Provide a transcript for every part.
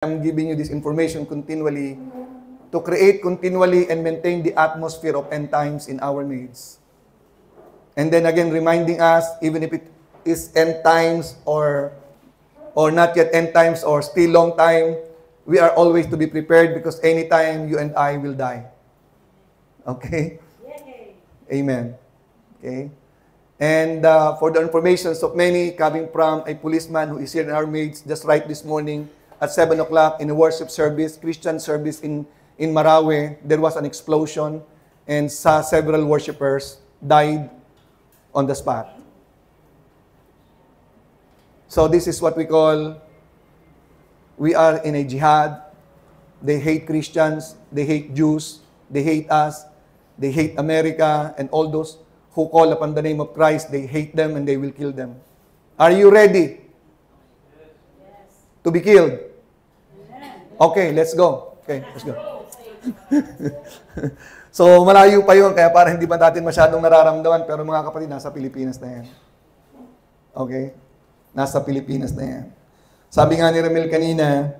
I'm giving you this information continually to create continually and maintain the atmosphere of end times in our midst. And then again, reminding us, even if it is end times or not yet end times or still long time, we are always to be prepared because anytime you and I will die. Okay? Amen. Okay? And for the informations of many, coming from a policeman who is here in our midst, just right this morning, at 7 o'clock in a worship service, Christian service in Marawi, there was an explosion and several worshipers died on the spot. So this is what we call, we are in a jihad. They hate Christians, they hate Jews, they hate us, they hate America, and all those who call upon the name of Christ, they hate them and they will kill them. Are you ready to be killed? Okay, let's go. Okay, let's go. So, malayo pa yun, kaya para hindi pa natin masyadong nararamdaman, pero mga kapatid, nasa Pilipinas na yan. Okay? Nasa Pilipinas na yan. Sabi nga ni Ramil kanina,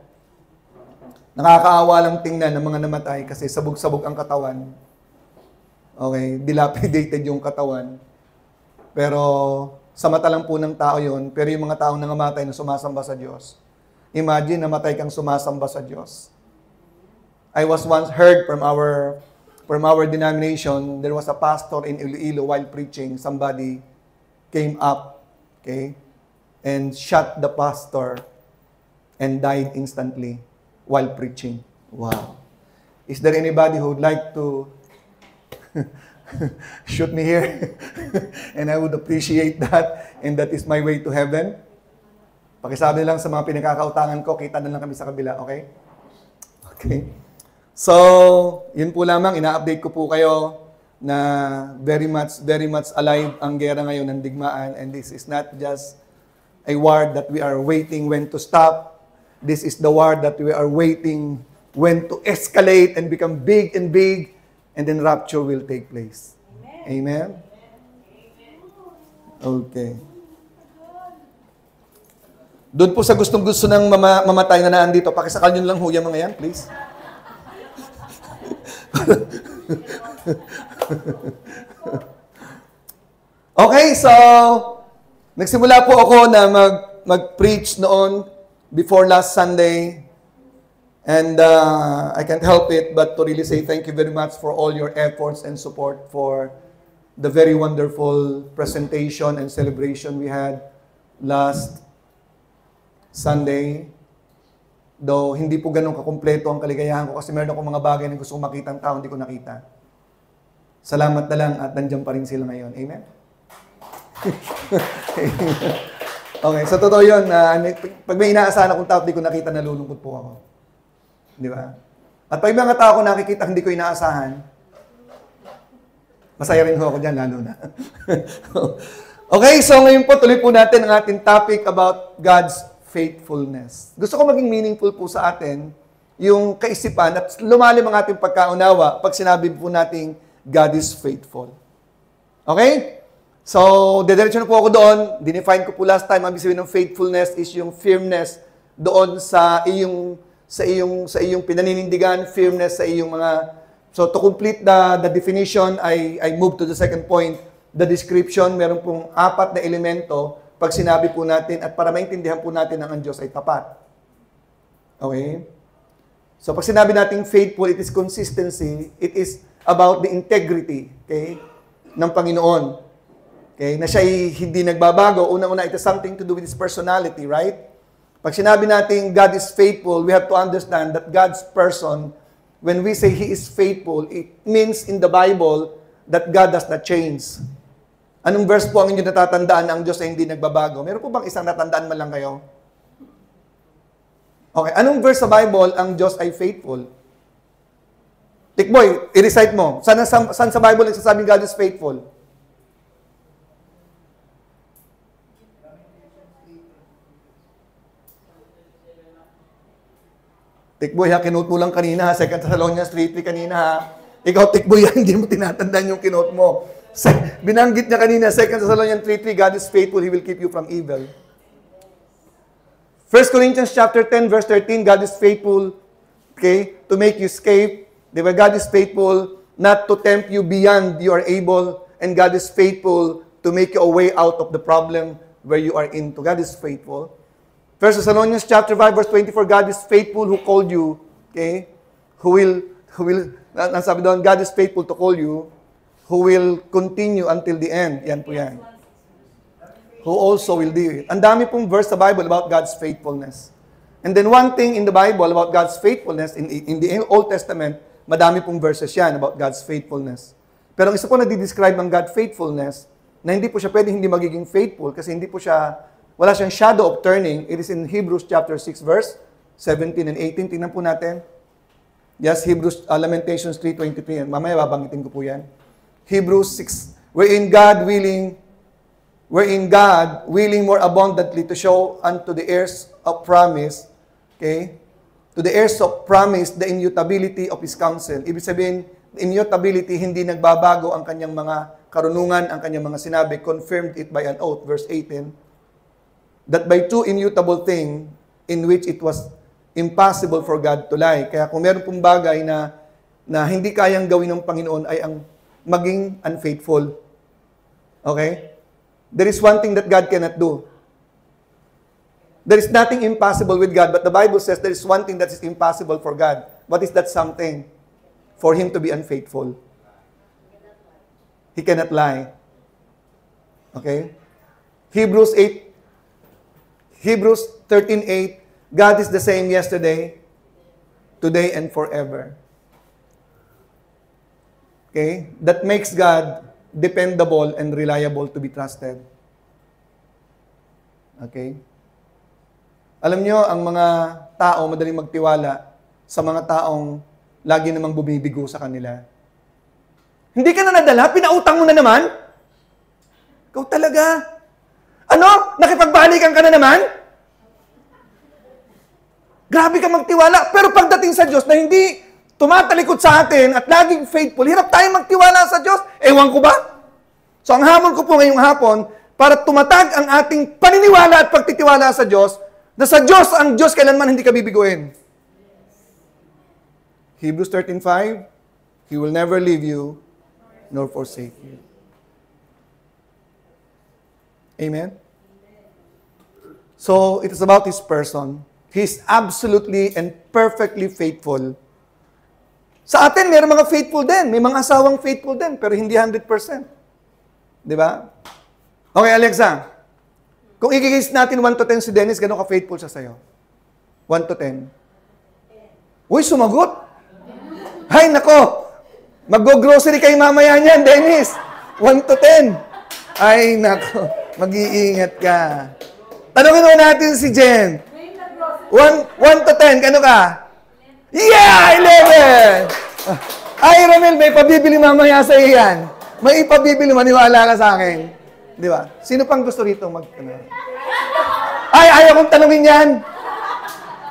nakakaawa lang tingnan ng mga namatay kasi sabog-sabog ang katawan. Okay? Dilapidated yung katawan. Pero, sa mata lang po ng tao yun, pero yung mga taong nangamatay na sumasamba sa Diyos, imagine, namatay kang sumasamba sa Diyos. I was once heard from our denomination, there was a pastor in Iloilo while preaching, somebody came up, okay, and shot the pastor and died instantly while preaching. Wow. Is there anybody who would like to shoot me here? And I would appreciate that, and that is my way to heaven. Pakisabi lang sa mga pinagkakautangan ko, kita na lang kami sa kabila, okay? Okay. So, yun po lamang, ina-update ko po kayo na very much alive ang gera ngayon ng digmaan, and this is not just a war that we are waiting when to stop. This is the war that we are waiting when to escalate and become big, and then rapture will take place. Amen? Okay. Doon po sa gustong-gusto ng mamatay na naandito, pakisakal nyo lang ho yung mga yan, please. Okay, so, nagsimula po ako na mag-preach noon before last Sunday. And I can't help it but to really say thank you very much for all your efforts and support for the very wonderful presentation and celebration we had last Sunday, though hindi po ganun kakumpleto ang kaligayahan ko kasi meron akong mga bagay na gusto kong makita ang tao, hindi ko nakita. Salamat na lang at nandiyan pa rin sila ngayon. Amen? Okay, so totoo yun. Pag may inaasahan akong tao, hindi ko nakita, nalulungkot po ako. Di ba? At pag mga tao ko nakikita, hindi ko inaasahan, masaya rin ho ako dyan, lalo na. Okay, so ngayon po, tuloy po natin ang ating topic about God's faithfulness. Gusto ko maging meaningful po sa atin yung kaisipan at lumalim ang ating pagkaunawa pag sinabi po nating God is faithful. Okay? So, dediretso na po ako doon. Dinefine ko po last time, ang ibig sabihin ng faithfulness is yung firmness doon sa iyong pinaninindigan, firmness sa iyong mga... So, to complete the definition, I move to the second point. The description, meron pong 4 na elemento pag sinabi po natin at para maintindihan po natin na ang Diyos ay tapat. Okay? So pag sinabi natin faithful, it is consistency. It is about the integrity, okay, ng Panginoon. Okay? Na siya ay hindi nagbabago. Unang-una, it has something to do with His personality, right? Pag sinabi natin God is faithful, we have to understand that God's person, when we say He is faithful, it means in the Bible that God does not change. Anong verse po ang inyong natatandaan na ang Diyos ay hindi nagbabago? Meron po bang isang natandaan man lang kayo? Okay, anong verse sa Bible ang Diyos ay faithful? Tikboy, i-recite mo. Saan sa Bible nagsasabing God is faithful? Tikboy, ha, kinote mo lang kanina, ha? 2 Thessalonians 3:3 kanina, ha? Ikaw, Tikboy, hindi mo tinatandaan yung kinote mo. Binanggit niya kanina, 2 Thessalonians 3:3, God is faithful, He will keep you from evil. 1 Corinthians chapter 10, verse 13, God is faithful, okay, to make you escape. Di ba? God is faithful not to tempt you beyond you are able, and God is faithful to make you a way out of the problem where you are into. God is faithful. 1 Thessalonians chapter 5, verse 24, God is faithful who called you, okay, who will, sabi doon, God is faithful to call you, who will continue until the end. Yan po yan. Who also will do it. Ang dami pong verse sa Bible about God's faithfulness. And then one thing in the Bible about God's faithfulness, in the Old Testament, madami pong verses yan about God's faithfulness. Pero ang isa po na di-describe ng God faithfulness, na hindi po siya pwedeng hindi magiging faithful kasi hindi po siya, wala siyang shadow of turning. It is in Hebrews chapter 6, verse 17 and 18. Tingnan po natin. Yes, Hebrews, Lamentations 3:23. Mamaya babanggitin ko po yan. Hebrews 6, wherein God willing more abundantly to show unto the heirs of promise, okay, to the heirs of promise the immutability of His counsel. Ibig sabihin, immutability, hindi nagbabago ang kanyang mga karunungan, ang kanyang mga sinabi, confirmed it by an oath, verse 18, that by two immutable things in which it was impossible for God to lie. Kaya kung meron pong bagay na hindi kayang gawin ng Panginoon ay ang maging unfaithful. Okay? There is one thing that God cannot do. There is nothing impossible with God, but the Bible says there is one thing that is impossible for God. What is that something? For Him to be unfaithful. He cannot lie. Okay? Hebrews 13:8, God is the same yesterday, today, and forever. Okay? That makes God dependable and reliable to be trusted. Okay? Alam nyo, ang mga tao madaling magtiwala sa mga taong lagi namang bumibigo sa kanila. Hindi ka na nadala? Pinautang mo na naman? Ikaw talaga? Ano? Nakipagbalikan ka na naman? Grabe ka magtiwala. Pero pagdating sa Diyos na hindi tumatalikod sa atin at laging faithful, hirap tayong magtiwala sa Diyos. Ewan ko ba? So ang hamon ko po ngayong hapon, para tumatag ang ating paniniwala at pagtitiwala sa Diyos, na sa Diyos, ang Diyos kailanman hindi ka bibiguin. Hebrews 13:5, He will never leave you nor forsake you. Amen? So, it is about His person. He is absolutely and perfectly faithful. Sa atin, may mga faithful din. May mga asawang faithful din, pero hindi 100%. Di ba? Okay, Alexa. Kung i-gauge natin 1 to 10 si Dennis, gano'n ka-faithful siya sa'yo? 1 to 10. Uy, sumagot. Hay, nako. Mag-go-grocery kayo mamaya niyan, Dennis. 1 to 10. Ay, nako. Mag-iingat ka. Tanungin mo natin si Jen. 1 to 10, kano ka? Yeah! 11! Ay, Romel, may pabibili mamaya sa iyan. May ipabibili, maniwala ka sa akin. Di ba? Sino pang gusto rito Ay, ayaw kong tanungin yan.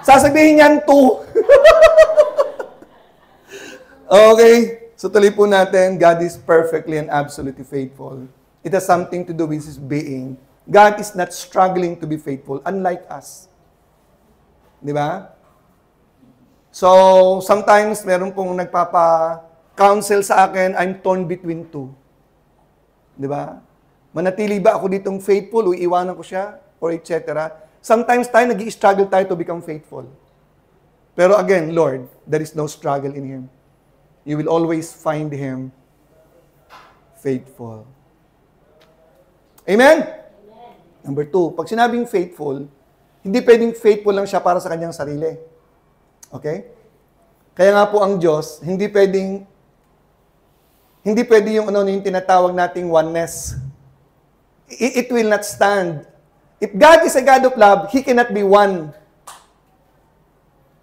Sasabihin yan, 2. Okay. So, tuloy po natin, God is perfectly and absolutely faithful. It has something to do with His being. God is not struggling to be faithful, unlike us. Di ba? So, sometimes, meron pong nagpapa-counsel sa akin, I'm torn between two. Di ba? Manatili ba ako ditong faithful o iiwanan ko siya? Or etc. Sometimes tayo, nag-i-struggle tayo to become faithful. Pero again, Lord, there is no struggle in Him. You will always find Him faithful. Amen? Number 2, pag sinabing faithful, hindi pwedeng faithful lang siya para sa kanyang sarili. Okay? Kaya nga po ang Diyos, hindi pwede yung yung tinatawag nating oneness. It will not stand. If God is a God of love, He cannot be one.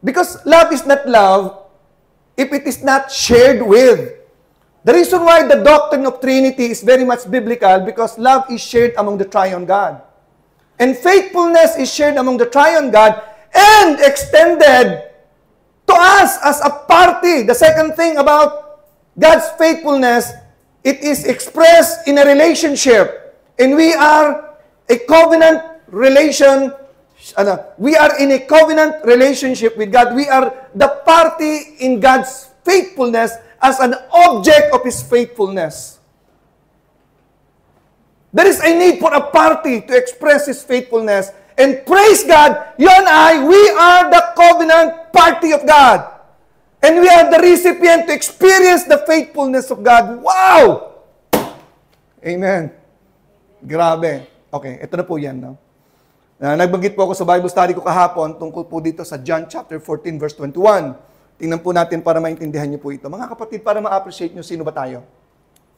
Because love is not love if it is not shared with. The reason why the doctrine of Trinity is very much biblical because love is shared among the triune God. And faithfulness is shared among the triune God and extended to us as a party. The second thing about God's faithfulness, it is expressed in a relationship. And we are a covenant relation we are in a covenant relationship with God. We are the party in God's faithfulness as an object of His faithfulness. There is a need for a party to express His faithfulness. And praise God, you and I, we are the covenant party of God. And we are the recipient to experience the faithfulness of God. Wow! Amen. Grabe. Okay, ito na po yan. No? Nagbanggit po ako sa Bible study ko kahapon tungkol po dito sa John chapter 14 verse 21. Tingnan po natin para maintindihan niyo po ito. Mga kapatid, para ma-appreciate niyo sino ba tayo.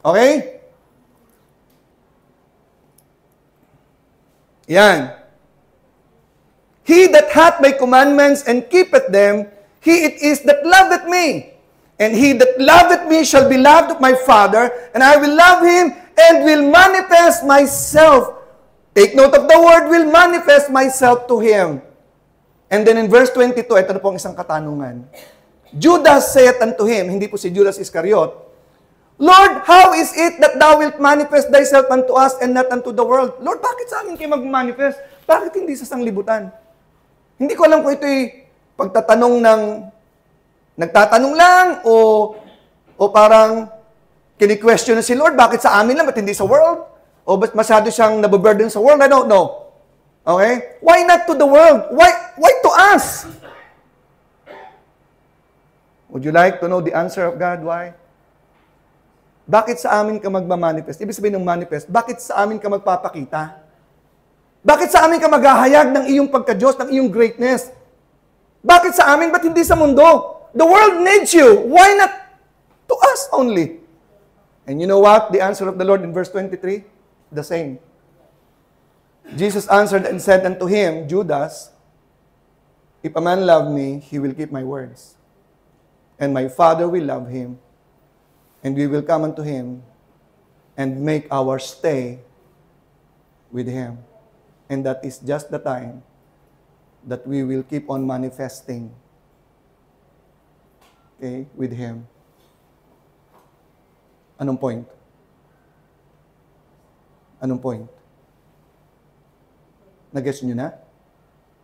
Okay? Yan. He that hath my commandments and keepeth them, he it is that loveth me. And he that loveth me shall be loved of my Father, and I will love him and will manifest myself. Take note of the word, will manifest myself to him. And then in verse 22, ito na po ang isang katanungan. Judas saith unto him, hindi po si Judas Iscariot, Lord, how is it that thou wilt manifest thyself unto us and not unto the world? Lord, bakit sa amin kayo mag-manifest? Bakit hindi sa sanglibutan? Hindi ko alam kung ito'y pagtatanong ng nagtatanong lang o parang kini-question na si Lord, bakit sa amin lang, ba't hindi sa world? O masyado siyang nababurden sa world? I don't know. Okay? Why not to the world? Why to us? Would you like to know the answer of God? Why? Bakit sa amin ka magmamanifest? Ibig sabihin ng manifest, bakit sa amin ka magpapakita? Bakit sa amin ka maghahayag ng iyong pagka-Diyos, ng iyong greatness? Bakit sa amin? Ba't hindi sa mundo? The world needs you. Why not to us only? And you know what? The answer of the Lord in verse 23? The same. Jesus answered and said unto him, Judas, if a man love me, he will keep my words. And my Father will love him. And we will come unto him and make our stay with him. And that is just the time that we will keep on manifesting, okay, with him. Anong point? Anong point? Nag-guess nyo na?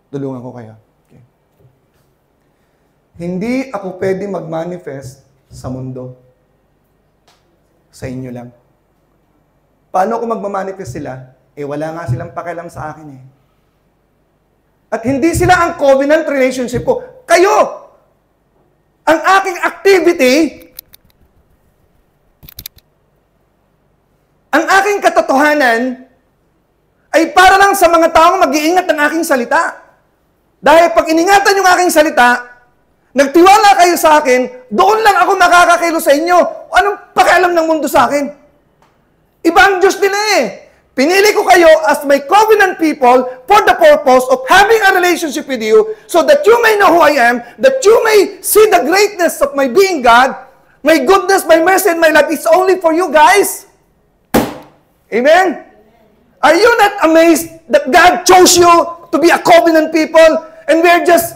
Tulungan ko kayo. Okay. Hindi ako pwede mag-manifest sa mundo. Sa inyo lang. Paano ako mag-manifest sila? Wala nga silang pakialam sa akin eh. At hindi sila ang covenant relationship ko. Kayo! Ang aking activity, ang aking katotohanan, ay para lang sa mga taong mag-iingat ng aking salita. Dahil pag iningatan yung aking salita, nagtiwala kayo sa akin, doon lang ako makakakilo sa inyo. Anong pakialam ng mundo sa akin? Iba ang Diyos nila eh. Pinili ko kayo as my covenant people for the purpose of having a relationship with you so that you may know who I am, that you may see the greatness of my being God, my goodness, my mercy, and my life. It's only for you guys. Amen? Are you not amazed that God chose you to be a covenant people and we're just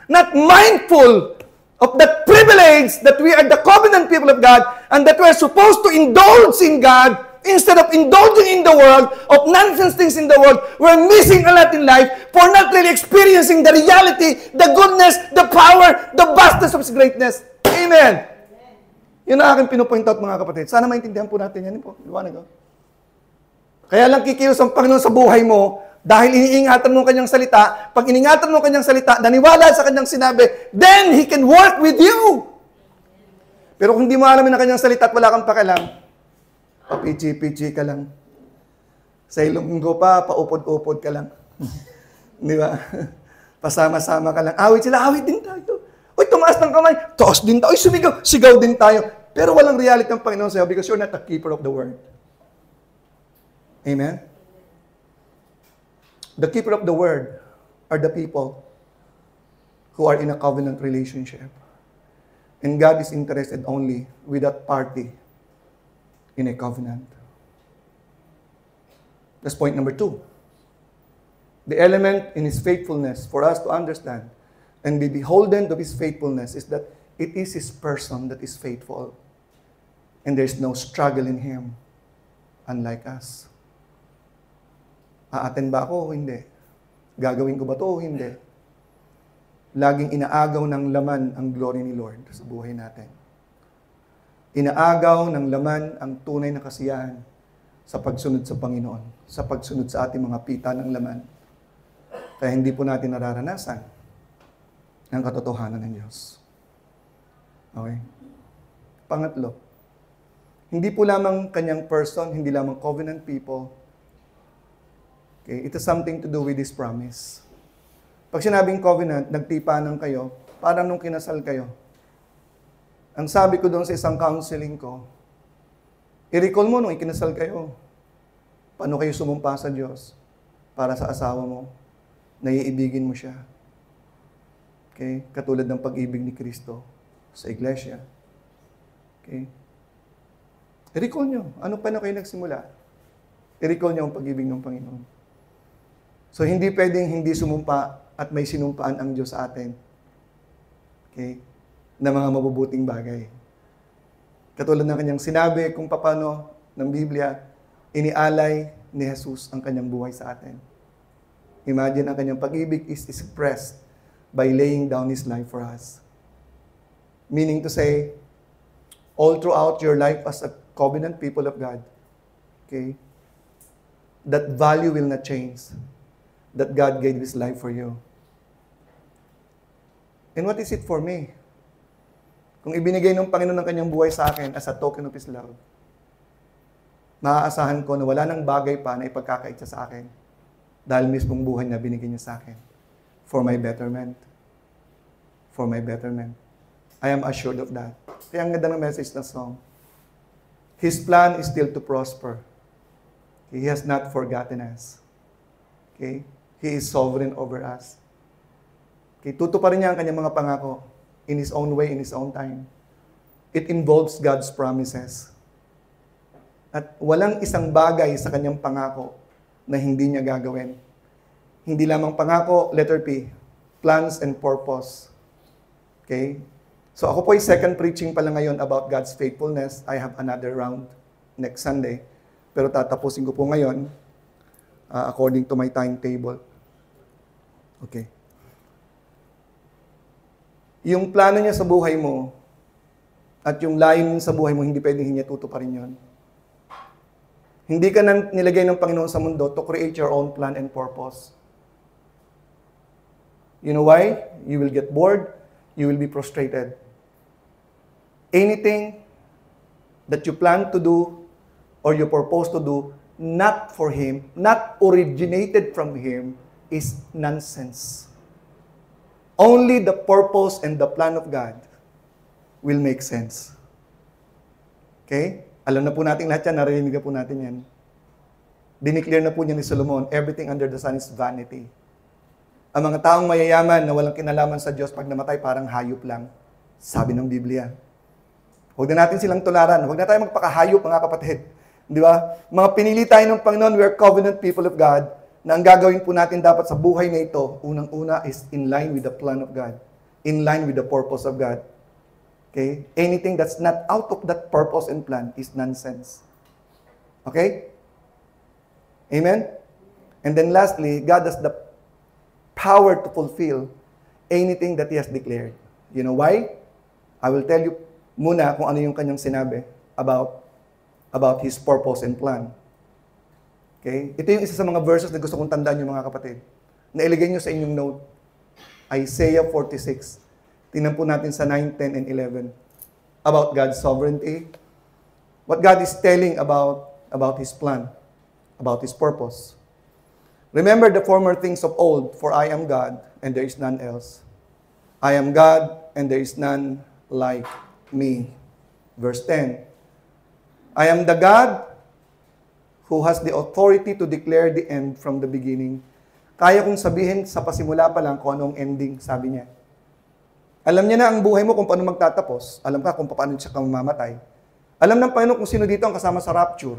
not mindful of that privilege that we are the covenant people of God and that we're supposed to indulge in God instead of indulging in the world, of nonsense things in the world? We're missing a lot in life for not really experiencing the reality, the goodness, the power, the vastness of His greatness. Amen. Yun ang aking pinupoint out, mga kapatid. Sana maintindihan po natin yan po. Liwanag. Kaya lang kikilos ang Panginoon sa buhay mo dahil iniingatan mo kanyang salita. Pag iningatan mo kanyang salita, naniwala sa kanyang sinabi, then He can work with you. Pero kung hindi mo alamin ang kanyang salita at wala kang pakialam, papichi-pichi ka lang. Sa ilonggo pa, paupod-upod ka lang. Di ba? Pasama-sama ka lang. Awit sila, awit din tayo. Uy, tumaas ng kamay. Taas din tayo. Uy, sumigaw. Sigaw din tayo. Pero walang reality ng Panginoon sa'yo because you're not a keeper of the word. Amen? The keeper of the word are the people who are in a covenant relationship. And God is interested only with that party in a covenant. That's point number 2. The element in His faithfulness for us to understand and be beholden to His faithfulness is that it is His person that is faithful. And there's no struggle in Him, unlike us. Aaten ba ako o hindi? Gagawin ko ba to o hindi? Laging inaagaw ng laman ang glory ni Lord sa buhay natin. Inaagaw ng laman ang tunay na kasiyahan sa pagsunod sa Panginoon, sa pagsunod sa ating mga pita ng laman. Kaya hindi po natin nararanasan ang katotohanan ng Diyos. Okay? Pangatlo, hindi po lamang kanyang person, hindi lamang covenant people. Okay? It has something to do with this promise. Pag sinabing covenant, nagtipanan kayo, parang nung kinasal kayo. Ang sabi ko doon sa isang counseling ko, i-recall mo nung ikinasal kayo. Paano kayo sumumpa sa Diyos para sa asawa mo? Naiibigin mo siya. Okay? Katulad ng pag-ibig ni Kristo sa iglesia. Okay? I-recall nyo. Paano kayo nagsimula? I-recall nyo ang pag-ibig ng Panginoon. So, hindi pwedeng hindi sumumpa at may sinumpaan ang Diyos sa atin. Okay? Na mga mabubuting bagay. Katulad ng kanyang sinabi kung paano ng Biblia, inialay ni Jesus ang kanyang buhay sa atin. Imagine, ang kanyang pag-ibig is expressed by laying down His life for us. Meaning to say, all throughout your life as a covenant people of God, okay, that value will not change. That God gave His life for you. And what is it for me? Kung ibinigay ng Panginoon ng kanyang buhay sa akin as a token of His love, maaasahan ko na wala nang bagay pa na ipagkakait siya sa akin dahil mismong buhay na binigay niya sa akin for my betterment. For my betterment. I am assured of that. Kaya ang ganda ng message na song. His plan is still to prosper. He has not forgotten us. Okay? He is sovereign over us. Okay? Tutuparin niya ang kanyang mga pangako in His own way, in His own time. It involves God's promises. At walang isang bagay sa kanyang pangako na hindi niya gagawin. Hindi lamang pangako, letter P, plans and purpose. Okay? So ako po ay second preaching pala ngayon about God's faithfulness. I have another round next Sunday. Pero tatapusin ko po ngayon according to my timetable. Okay. Yung plano niya sa buhay mo at yung layunin sa buhay mo, hindi pwedeng niya tutuparin yun. Hindi ka nilagay ng Panginoon sa mundo to create your own plan and purpose. You know why? You will get bored. You will be frustrated. Anything that you plan to do or you propose to do, not for Him, not originated from Him, is nonsense. Only the purpose and the plan of God will make sense. Okay? Alam na po natin lahat yan, narinig na po natin yan. Dineclare na po niya ni Solomon, everything under the sun is vanity. Ang mga taong mayayaman na walang kinalaman sa Diyos, pag namatay, parang hayop lang. Sabi ng Biblia. Huwag na natin silang tularan. Huwag na tayo magpakahayop, mga kapatid. Di ba? Mga pinili tayo ng Panginoon, we are covenant people of God, na ang gagawin po natin dapat sa buhay na ito, unang-una is in line with the plan of God. In line with the purpose of God. Okay? Anything that's not out of that purpose and plan is nonsense. Okay? Amen? And then lastly, God has the power to fulfill anything that He has declared. You know why? I will tell you muna kung ano yung kanyang sinabi about His purpose and plan. Okay? Ito yung isa sa mga verses na gusto kong tandaan yung mga kapatid. Nailagay nyo sa inyong note. Isaiah 46. Tingnan po natin sa 9, 10, and 11. About God's sovereignty. What God is telling about His plan. About His purpose. Remember the former things of old, for I am God, and there is none else. I am God, and there is none like me. Verse 10. I am the God who has the authority to declare the end from the beginning. Kaya kong sabihin sa pasimula pa lang kung anong ending, sabi niya. Alam niya na ang buhay mo kung paano magtatapos. Alam ka kung paano siya mamamatay. Alam ng Panginoon kung sino dito ang kasama sa rapture.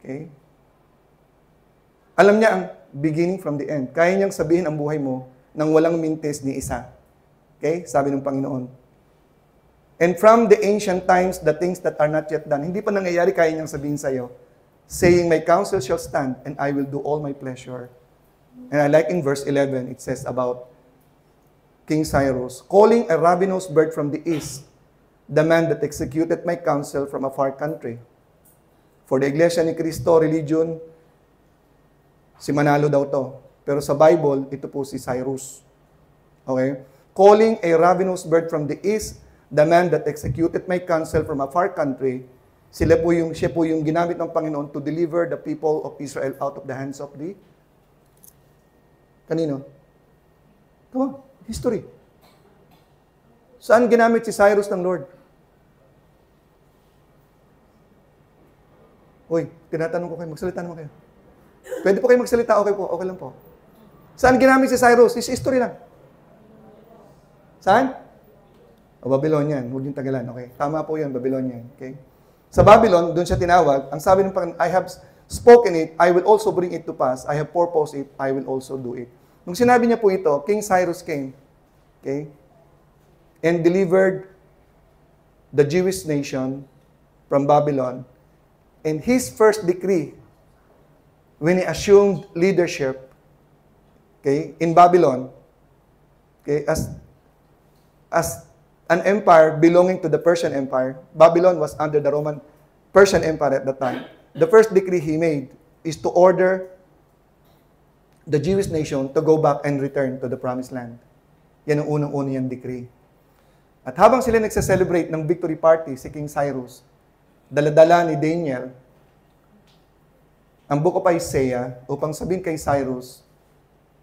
Okay? Alam niya ang beginning from the end. Kaya niyang sabihin ang buhay mo nang walang mintes ni isa. Okay? Sabi ng Panginoon. And from the ancient times, the things that are not yet done. Hindi pa nangyayari, kaya niyang sabihin sa iyo. Saying, my counsel shall stand, and I will do all my pleasure. And I like in verse 11, it says about King Cyrus, calling a ravenous bird from the east, the man that executed my counsel from a far country. For the Iglesia ni Cristo religion, si Manalo daw to. Pero sa Bible, ito po si Cyrus. Okay? Calling a ravenous bird from the east, the man that executed my counsel from a far country. Siya po yung ginamit ng Panginoon to deliver the people of Israel out of the hands of the... Kanino? Come on, history. Saan ginamit si Cyrus ng Lord? Uy, tinatanong ko kayo, magsalita naman kayo. Pwede po kayo magsalita, okay po, okay lang po. Saan ginamit si Cyrus? Is history lang. Saan? O Babylonian, huwag yung tagalan, okay? Tama po yun, Babylonian, okay? Sa Babylon, doon siya tinawag, ang sabi ng Panginoon, I have spoken it, I will also bring it to pass. I have purposed it, I will also do it. Nung sinabi niya po ito, King Cyrus came, okay, and delivered the Jewish nation from Babylon. And his first decree, when he assumed leadership, okay, in Babylon, okay, as an empire belonging to the Persian Empire. Babylon was under the Persian Empire at that time. The first decree he made is to order the Jewish nation to go back and return to the Promised Land. Yan ang unang-una niyang decree. At habang sila nagsa-celebrate ng victory party, si King Cyrus, daladala ni Daniel ang Book of Isaiah upang sabihin kay Cyrus,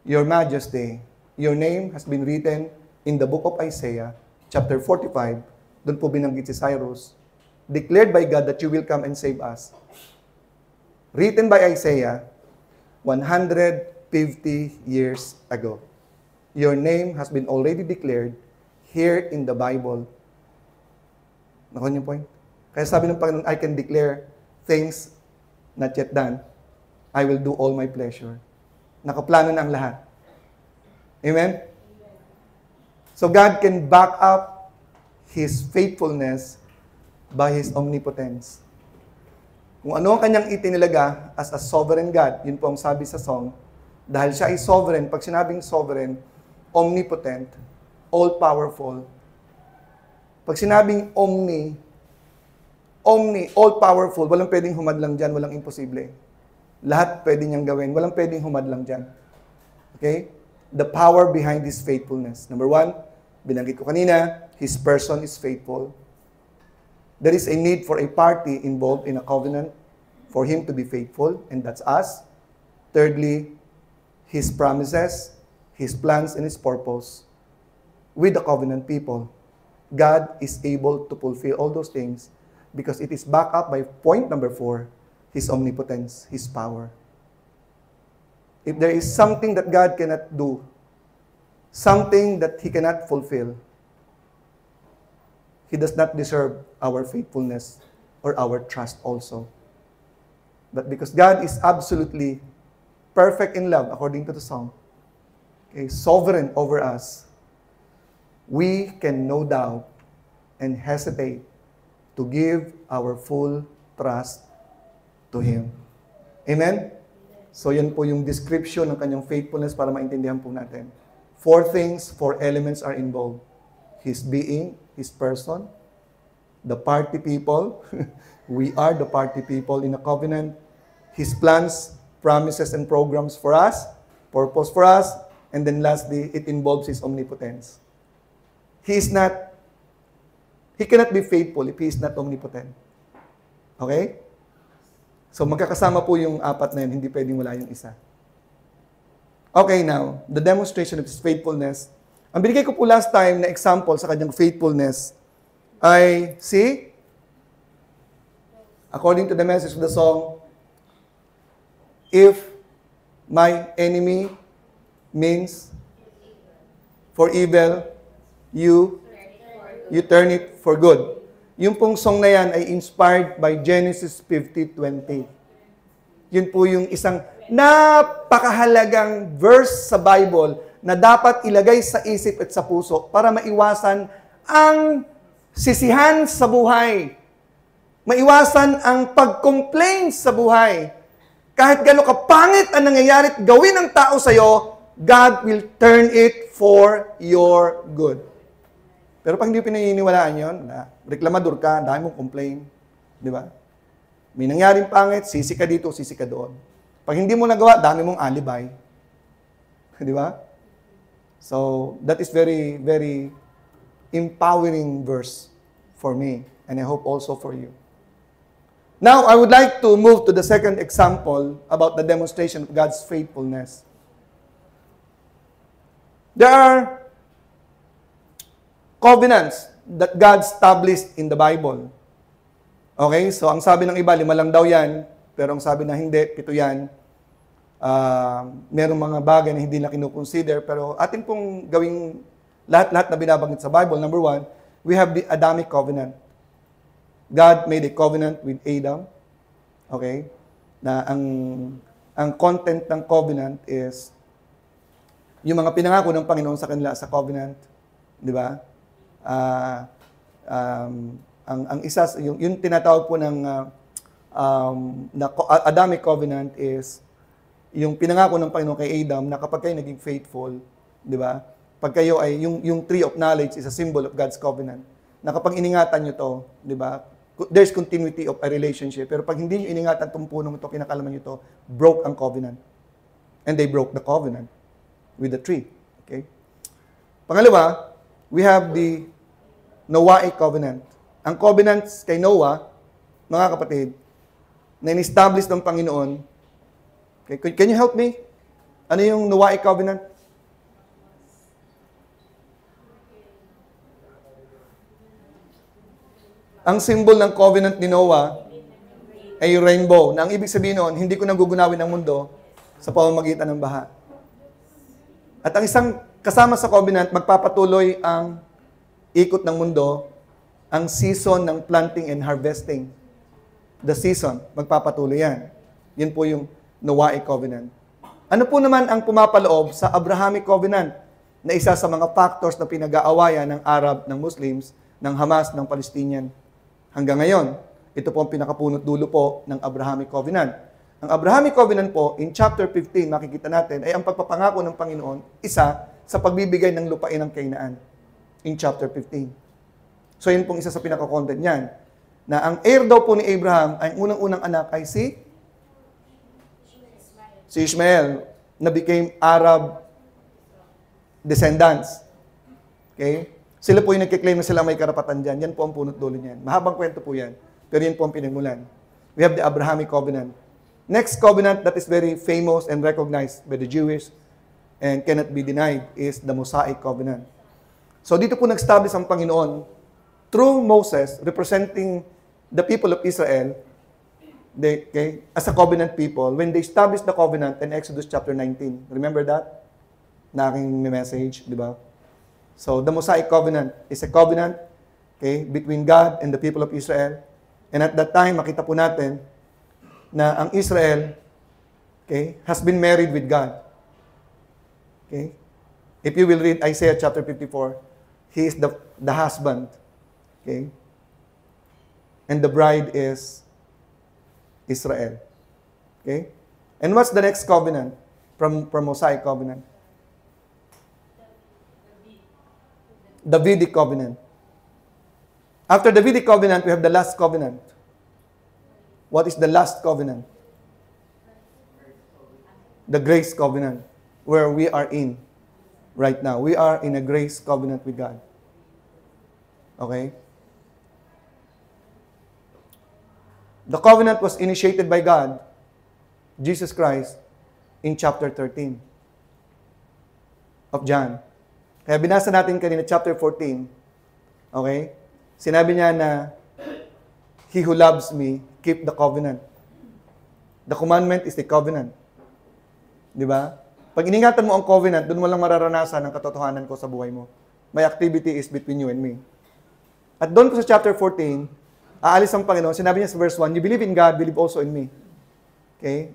Your Majesty, your name has been written in the Book of Isaiah, chapter 45, doon po binanggit si Cyrus, declared by God that you will come and save us. Written by Isaiah 150 years ago. Your name has been already declared here in the Bible. Nakuha niyo point? Kaya sabi ng Panginoon, I can declare things not yet done. I will do all my pleasure. Nakaplano na ang lahat. Amen? So God can back up His faithfulness by His omnipotence. Kung ano ang kanyang itinilaga as a sovereign God, yun po ang sabi sa song, dahil siya ay sovereign, pag sinabing sovereign, omnipotent, all-powerful. Pag sinabing all-powerful, walang pwedeng humadlang dyan, walang imposible. Lahat pwede niyang gawin, walang pwedeng humadlang dyan. Okay? The power behind His faithfulness. Number one, binanggit ko kanina, His person is faithful. There is a need for a party involved in a covenant for Him to be faithful, and that's us. Thirdly, His promises, His plans, and His purpose with the covenant people. God is able to fulfill all those things because it is backed up by point number 4, His omnipotence, His power. If there is something that God cannot do, something that He cannot fulfill, He does not deserve our faithfulness or our trust also. But because God is absolutely perfect in love, according to the song, okay, sovereign over us, we can no doubt and hesitate to give our full trust to Him. Amen? So yan po yung description ng kanyang faithfulness para maintindihan po natin. 4 things, 4 elements are involved. His being, His person, the party people, we are the party people in a covenant, His plans, promises, and programs for us, purpose for us, and then lastly, it involves His omnipotence. He cannot be faithful if He is not omnipotent. Okay? So magkakasama po yung 4 na yun, hindi pwedeng wala yung isa. Okay, now, the demonstration of His faithfulness. Ang binigay ko po last time na example sa kanyang faithfulness ay, see, according to the message of the song, if my enemy means for evil, you turn it for good. Yung pong song na yan ay inspired by Genesis 50:20. Yun po yung isang napakahalagang verse sa Bible na dapat ilagay sa isip at sa puso para maiwasan ang sisihan sa buhay. Maiwasan ang pag-complain sa buhay. kahit gano'ng kapangit ang nangyayari at gawin ng tao sa'yo, God will turn it for your good. Pero pag hindi pinaniniwalaan yun, reklamador ka, dahil mong complain. Di ba? May nangyaring pangit, sisi ka dito, sisi ka doon. Pag hindi mo nagawa, dami mong alibay. Di ba? So, that is very, very empowering verse for me. And I hope also for you. Now, I would like to move to the second example about the demonstration of God's faithfulness. There are covenants that God established in the Bible. Okay? So, ang sabi ng iba, 5 lang daw yan. Pero ang sabi na hindi, 7 yan. Merong mga bagay na hindi na kinukonsider. Pero atin pong gawing lahat-lahat na binabanggit sa Bible. Number 1, we have the Adamic covenant. God made a covenant with Adam. Okay? Na ang content ng covenant is yung mga pinangako ng Panginoon sa kanila sa covenant. Di ba? Ang isa, yung tinatawag po ng Adamic covenant is yung pinangako ng Panginoon kay Adam na kapag kayo naging faithful, di ba? Pag kayo ay, yung tree of knowledge is a symbol of God's covenant. Na kapag iningatan nyo to, di ba? There's continuity of a relationship. Pero pag hindi nyo iningatan itong punong ito, kinakalaman nyo to, broke ang covenant. And they broke the covenant with the tree. Okay? Pangalawa, we have the Noahic covenant. Ang covenants kay Noah, mga kapatid, na in-establish ng Panginoon. Okay, can you help me? Ano yung Noahic covenant? Ang symbol ng covenant ni Noah ay rainbow. Na ang ibig sabihin noon, hindi ko nagugunawin ang mundo sa pamamagitan ng baha. At ang isang kasama sa covenant, magpapatuloy ang ikot ng mundo, ang season ng planting and harvesting. The season, magpapatuloy yan. Yan po yung Noahic covenant. Ano po naman ang pumapaloob sa Abrahamic covenant na isa sa mga factors na pinag-aawayan ng Arab, ng Muslims, ng Hamas, ng Palestinian? Hanggang ngayon, ito po ang pinakapunot dulo po ng Abrahamic covenant. Ang Abrahamic covenant po, in chapter 15, makikita natin, ay ang pagpapangako ng Panginoon, isa sa pagbibigay ng lupain ng Kainaan. In chapter 15. So, yun pong isa sa pinaka-content niyan. Na ang heir daw po ni Abraham, ay unang-unang anak ay si Ishmael, na became Arab descendants. Okay? Sila po yung nagkiklaim na sila may karapatan dyan. Yan po ang punot dulo niyan. Mahabang kwento po yan. Pero yan po ang pinagmulan. We have the Abrahamic covenant. Next covenant that is very famous and recognized by the Jewish and cannot be denied is the Mosaic covenant. So dito po nag-establish ang Panginoon through Moses representing the people of Israel as a covenant people when they established the covenant in Exodus chapter 19. Remember that? Na aking message, di ba? So the Mosaic covenant is a covenant between God and the people of Israel. And at that time, makita po natin na ang Israel has been married with God. Okay? If you will read Isaiah chapter 54, he is the husband. Okay? And the bride is Israel. Okay? And what's the next covenant from Mosaic covenant? Davidic covenant. After the Davidic covenant, we have the last covenant. What is the last covenant? The grace covenant, where we are in right now. We are in a grace covenant with God. Okay? The covenant was initiated by God, Jesus Christ, in chapter 13 of John. Kaya binasa natin kanina chapter 14. Okay? Sinabi niya na, he who loves me, keep the covenant. The commandment is the covenant. Di ba? Pag iningatan mo ang covenant, doon mo lang mararanasan ang katotohanan ko sa buhay mo. My activity is between you and me. At doon po sa chapter 14, aalis ang Panginoon. Sinabi niya sa verse 1, you believe in God, believe also in me. Okay?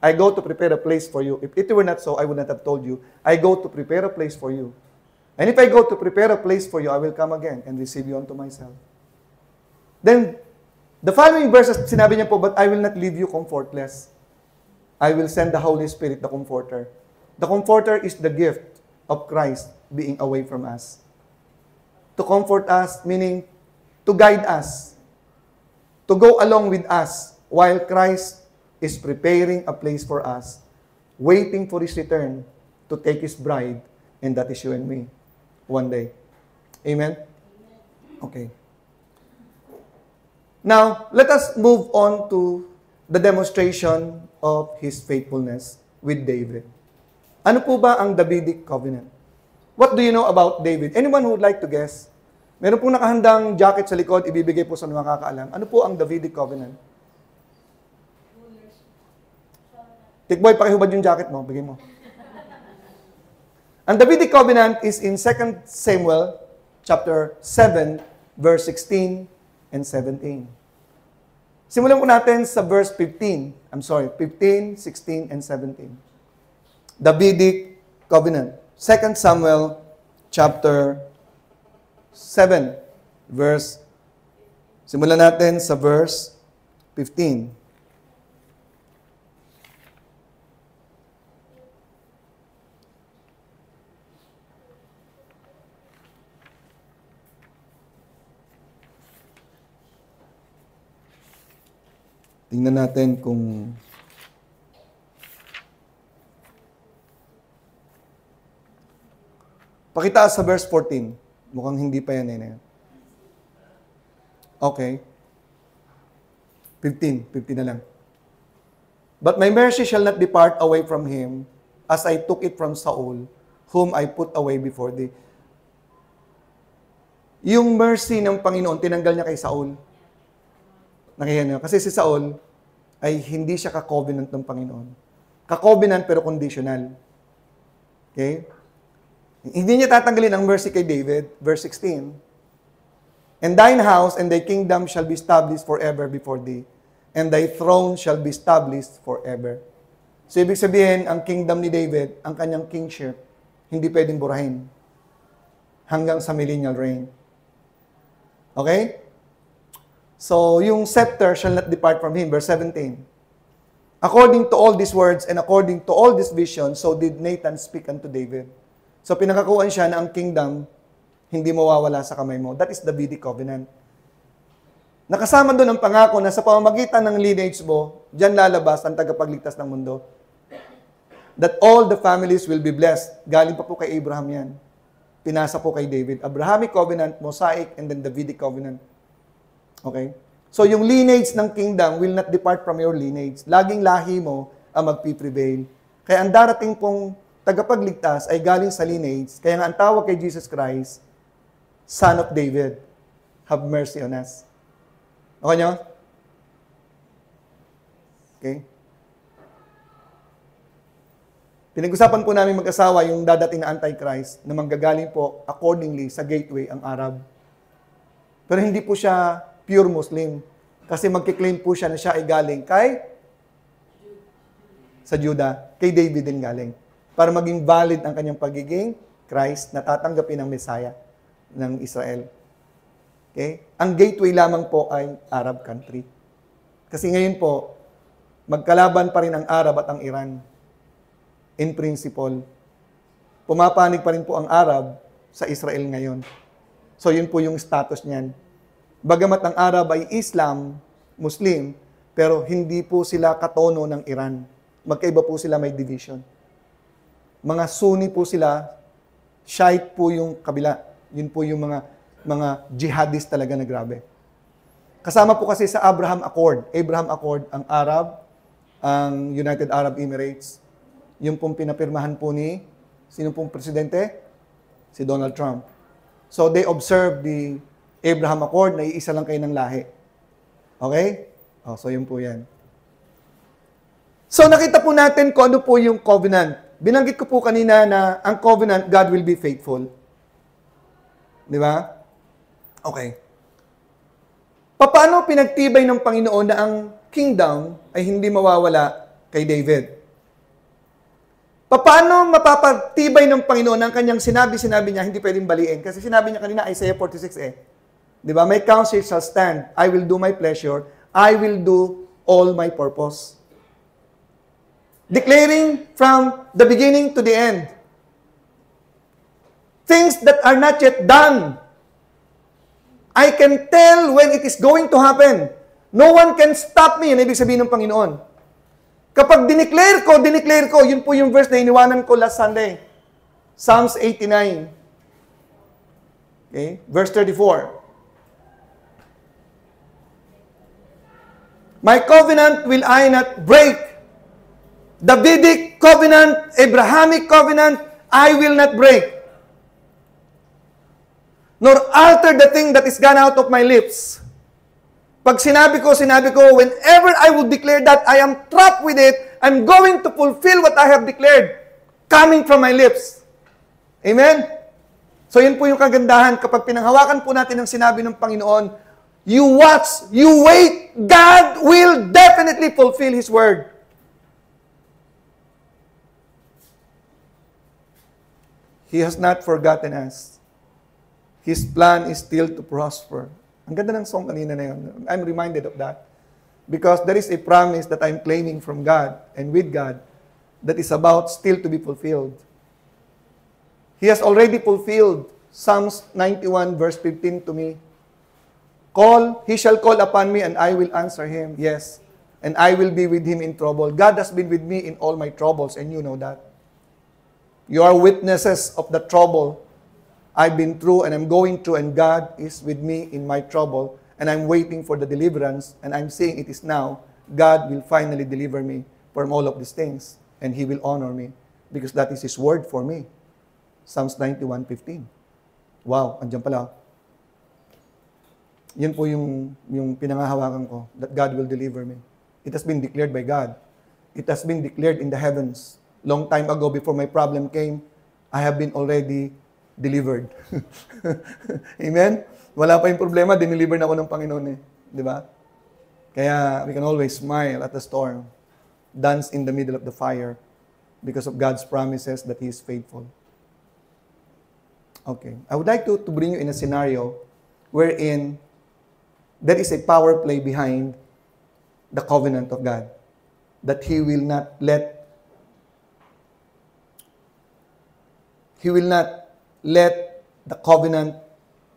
I go to prepare a place for you. If it were not so, I would not have told you. I go to prepare a place for you. And if I go to prepare a place for you, I will come again and receive you unto myself. Then, the following verses, sinabi niya po, but I will not leave you comfortless. I will send the Holy Spirit, the Comforter. The Comforter is the gift of Christ being away from us. To comfort us, meaning to guide us, to go along with us while Christ is preparing a place for us, waiting for His return to take His bride, and that is you and me, one day. Amen? Okay. Now, let us move on to the demonstration of His faithfulness with David. Ano po ba ang Davidic covenant? What do you know about David? Anyone who would like to guess? Meron pong nakahandang jacket sa likod, ibibigay po sa mga kakaalam. Ano po ang Davidic covenant? Tikboy, pakihubad yung jacket mo. Bigay mo. Ang Davidic covenant is in 2 Samuel chapter 7, verse 16 and 17. Simulan po natin sa verse 15, 16 and 17. Davidic covenant. 2 Samuel chapter 7, simulan natin sa verse 15. Tingnan natin kung pakita sa verse 14. Mukhang hindi pa yan eh. Okay. 15 na lang. But my mercy shall not depart away from him, as I took it from Saul, whom I put away before thee. Yung mercy ng Panginoon, tinanggal niya kay Saul. Nakiyan niyo. Kasi si Saul ay hindi siya ka-covenant ng Panginoon. Ka-covenant pero conditional. Okay? Hindi niya tatanggalin ang mercy kay David. Verse 16. And thine house and thy kingdom shall be established forever before thee, and thy throne shall be established forever. So, ibig sabihin, ang kingdom ni David, ang kanyang kingship, hindi pwedeng burahin hanggang sa millennial reign. Okay? So, yung scepter shall not depart from him. Verse 17. According to all these words and according to all this vision, so did Nathan speak unto David. So, pinakakuan siya na ang kingdom hindi mawawala sa kamay mo. That is the Davidic covenant. Nakasama doon ang pangako na sa pamamagitan ng lineage mo, diyan lalabas ang tagapagligtas ng mundo. That all the families will be blessed. Galing pa po kay Abraham yan. Pinasa po kay David. Abrahamic covenant, Mosaic, and then Davidic covenant. Okay? So, yung lineage ng kingdom will not depart from your lineage. Laging lahi mo ang magpiprevail. Kaya ang darating pong tagapagligtas ay galing sa lineage. Kaya nga ang tawag kay Jesus Christ, Son of David. Have mercy on us. Okay nyo? Okay? Pinag-usapan po namin mag-asawa yung dadating na Antichrist na manggagaling po accordingly sa gateway ang Arab. Pero hindi po siya pure Muslim. Kasi magkiklaim po siya na siya ay galing sa Judah, kay David din galing. Para maging valid ang kanyang pagiging Christ na tatanggapin ng Messiah ng Israel. Okay? Ang gateway lamang po ay Arab country. Kasi ngayon po, magkalaban pa rin ang Arab at ang Iran. In principle. Pumapanig pa rin po ang Arab sa Israel ngayon. So yun po yung status niyan. Bagamat ang Arab ay Islam, Muslim, pero hindi po sila katono ng Iran. Magkaiba po sila, may division. Mga Sunni po sila, Shiite po yung kabila. Yun po yung mga jihadist talaga na grabe. Kasama po kasi sa Abraham Accord. Abraham Accord, ang Arab, ang United Arab Emirates, yung pong pinapirmahan po ni, sino pong presidente? Si Donald Trump. So they observe the Abraham Accord na iisa lang kayo ng lahi. Okay? So yun po yan. So nakita po natin kung ano po yung covenant. Binanggit ko po kanina na ang covenant, God will be faithful. Di ba? Okay. Paano pinagtibay ng Panginoon na ang kingdom ay hindi mawawala kay David? Paano mapapatibay ng Panginoon ang kanyang sinabi niya, hindi pwedeng baliin? Kasi sinabi niya kanina, Isaiah 46 Di ba? My counsel shall stand. I will do my pleasure. I will do all my purpose. Declaring from the beginning to the end. Things that are not yet done. I can tell when it is going to happen. No one can stop me. Yan ibig sabihin ng Panginoon. Kapag dineclare ko, yun po yung verse na iniwanan ko last Sunday. Psalms 89. Okay? Verse 34. My covenant will I not break. Davidic covenant, Abrahamic covenant, I will not break. Nor alter the thing that is gone out of my lips. Pag sinabi ko, whenever I would declare that I am trapped with it, I'm going to fulfill what I have declared coming from my lips. Amen? So yun po yung kagandahan. Kapag pinanghawakan po natin ang sinabi ng Panginoon, you watch, you wait, God will definitely fulfill His word. He has not forgotten us. His plan is still to prosper. Ang ganda ng song kanina na yun. I'm reminded of that. Because there is a promise that I'm claiming from God and with God that is about still to be fulfilled. He has already fulfilled Psalms 91 verse 15 to me. He shall call upon me and I will answer him. Yes. And I will be with him in trouble. God has been with me in all my troubles and you know that. You are witnesses of the trouble I've been through and I'm going through, and God is with me in my trouble, and I'm waiting for the deliverance, and I'm saying it is now. God will finally deliver me from all of these things, and He will honor me, because that is His word for me. Psalms 91:15. Wow, andyan pala. Yan po yung pinangahawakan ko, that God will deliver me. It has been declared by God. It has been declared in the heavens. Long time ago, before my problem came, I have been already delivered. Amen? Wala pa yung problema, dineliver na ako ng Panginoon eh. Di ba? Kaya we can always smile at the storm, dance in the middle of the fire, because of God's promises that He is faithful. Okay. I would like to bring you in a scenario wherein there is a power play behind the covenant of God. That He will not let the covenant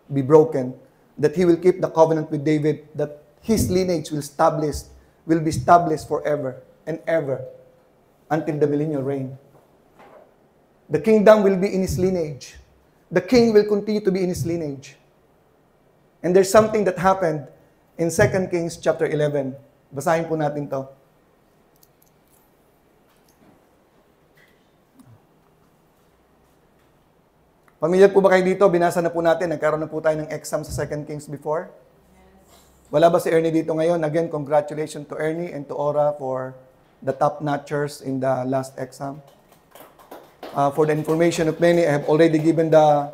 be broken, that He will keep the covenant with David, that his lineage will be established forever and ever until the millennial reign. The kingdom will be in his lineage. The king will continue to be in his lineage. And there's something that happened in 2 Kings chapter 11. Basahin po natin to. Pamilyar po ba kayo dito? Binasa na po natin. Nagkaroon na po tayo ng exam sa 2 Kings before. Wala ba si Ernie dito ngayon? Again, congratulations to Ernie and to Ora for the top-notchers in the last exam. For the information of many, I have already given the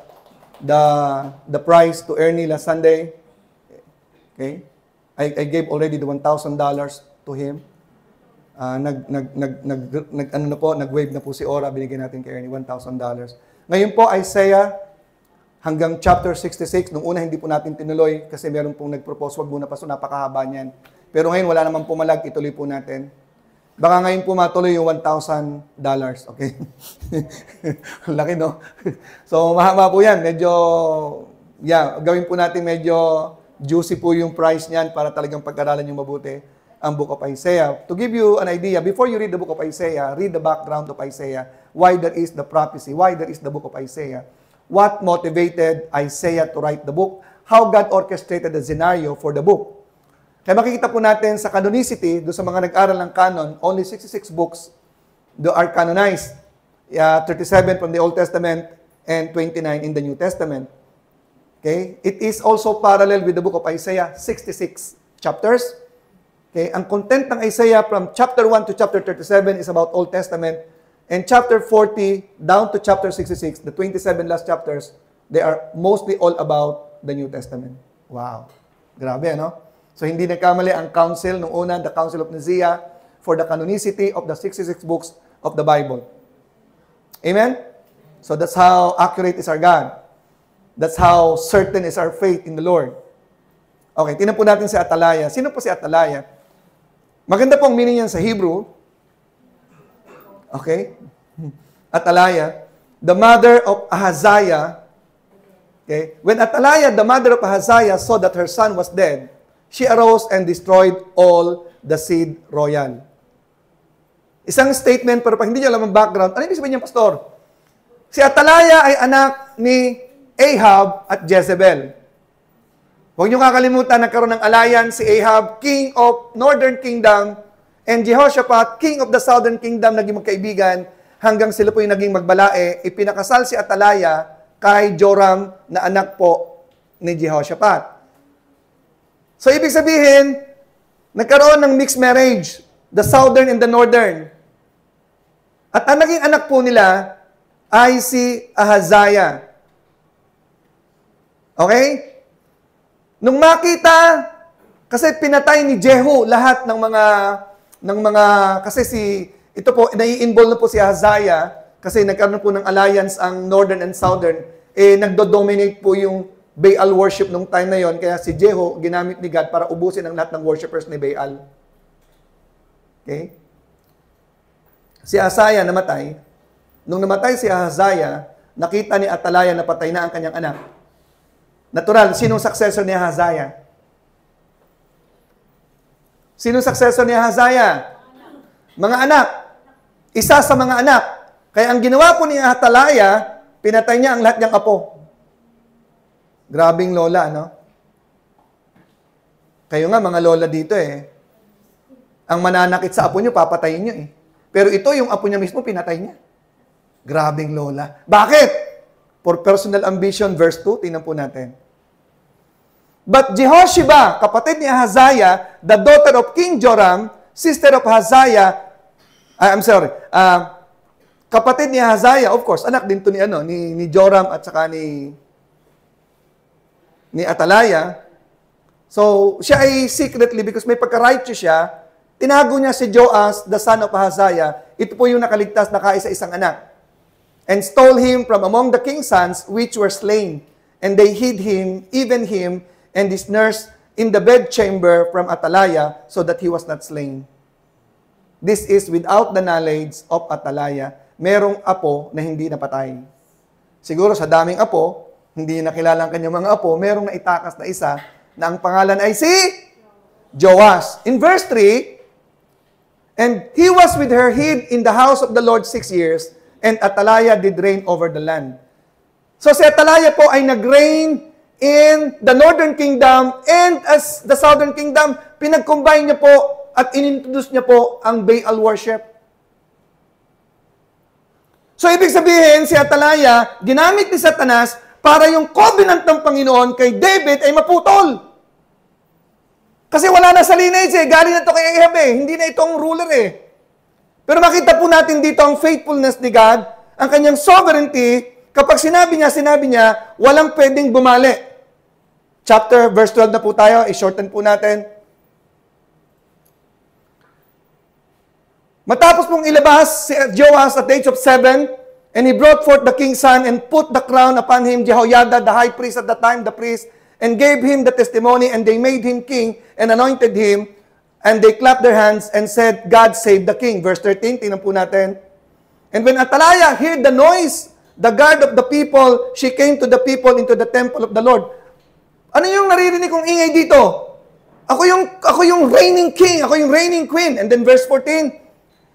prize to Ernie last Sunday. Okay? I gave already the $1,000 to him. Nag-wave na po si Ora. Binigyan natin kay Ernie $1,000. Ngayon po, Isaiah, hanggang chapter 66. Nung una, hindi po natin tinuloy kasi meron pong nag-propose, wag muna pa, so napakahaba niyan. Pero ngayon, wala naman pumalag, ituloy po natin. Baka ngayon po matuloy yung $1,000. Okay? Laki, no? So, mahaba po yan. Medyo, gawin po natin medyo juicy po yung price niyan para talagang pag-aralan yung mabuti ang Book of Isaiah. To give you an idea, before you read the Book of Isaiah, read the background of Isaiah, why there is the prophecy, why there is the Book of Isaiah, what motivated Isaiah to write the book, how God orchestrated the scenario for the book. Kaya makikita po natin sa canonicity, doon sa mga nag-aral ng canon, only 66 books are canonized. 37 from the Old Testament and 29 in the New Testament. Okay? It is also parallel with the book of Isaiah, 66 chapters. Okay? Ang content ng Isaiah from chapter 1 to chapter 37 is about Old Testament. And chapter 40 down to chapter 66, the 27 last chapters, they are mostly all about the New Testament. Wow. Grabe, no? So, hindi nagkamali ang council nung una, the Council of Nicaea, for the canonicity of the 66 books of the Bible. Amen? So, that's how accurate is our God. That's how certain is our faith in the Lord. Okay, tingnan po natin si Atalaya. Sino po si Atalaya? Maganda po ang meaning niyan sa Hebrew. Okay? Atalaya, the mother of Ahaziah. Okay? When Atalaya, the mother of Ahaziah, saw that her son was dead, she arose and destroyed all the seed royal. Isang statement, pero pag hindi nyo alam ang background, ano ibig sabihin niya, pastor? Si Atalaya ay anak ni Ahab at Jezebel. Huwag niyo kakalimutan, nagkaroon ng alliance si Ahab, king of northern kingdom, and Jehoshaphat, king of the southern kingdom, naging magkaibigan, hanggang sila po yung naging magbalae. Ipinakasal si Atalaya kay Joram na anak po ni Jehoshaphat. So, ibig sabihin, nagkaroon ng mixed marriage, the southern and the northern. At ang naging anak po nila ay si Ahaziah. Okay? Nung makita, kasi pinatay ni Jehu lahat ng mga kasi ito po, nai-involve na po si Ahaziah kasi nagkaroon po ng alliance ang northern and southern, nagdo-dominate po yung Baal worship nung time na yon, kaya si Jehu ginamit ni God para ubusin ang lahat ng worshipers ni Baal. Okay? Si Ahaziah namatay. Nung namatay si Ahaziah, nakita ni Atalaya na patay na ang kanyang anak. Natural, sinong successor ni Ahaziah? Sinong successor ni Ahaziah? Mga anak. Isa sa mga anak. Kaya ang ginawa po ni Atalaya, pinatay niya ang lahat niyang apo. Grabing lola, no? Kayo nga, mga lola dito ang mananakit sa apo niyo, papatayin niyo Pero ito, yung apo niya mismo, pinatay niya. Grabing lola. Bakit? For personal ambition, verse 2, tingnan po natin. But Jehosheba, kapatid ni Ahaziah, the daughter of King Joram, sister of Ahaziah, kapatid ni Ahaziah, of course, anak din to ni Joram at saka ni Atalaya. So, siya ay secretly, because may pagka-righteous siya, tinago niya si Joas, the son of Ahaziah. Ito po yung nakaligtas na kaisa-isang anak. And stole him from among the king's sons, which were slain. And they hid him, even him, and his nurse in the bedchamber from Atalaya, so that he was not slain. This is without the knowledge of Atalaya. Merong apo na hindi napatay. Siguro sa daming apo, hindi nakilala ang kanyang mga apo, merong naitakas na isa na ang pangalan ay si Joas. In verse 3, and he was with her hid in the house of the Lord 6 years, and Atalaya did reign over the land. So si Atalaya po ay nag-reign in the northern kingdom and as the southern kingdom, pinag-combine niya po at inintroduce niya po ang Baal worship. So ibig sabihin, si Atalaya, ginamit ni Satanas para yung covenant ng Panginoon kay David ay maputol. Kasi wala na sa lineage galing na ito kay Ahab hindi na itong ruler Pero makita po natin dito ang faithfulness ni God, ang kanyang sovereignty. Kapag sinabi niya, walang pwedeng bumali. Verse 12 na po tayo, i-shorten po natin. Matapos pong ilabas si Joas at the age of 7, and he brought forth the king's son and put the crown upon him, Jehoiada, the high priest at the time, the priest, and gave him the testimony, and they made him king and anointed him, and they clapped their hands and said, God save the king. Verse 13, tingnan po natin. And when Atalaya heard the noise, the guard of the people, she came to the people into the temple of the Lord. Ano yung naririnig kong ingay dito? Ako yung reigning king, ako yung reigning queen. And then verse 14,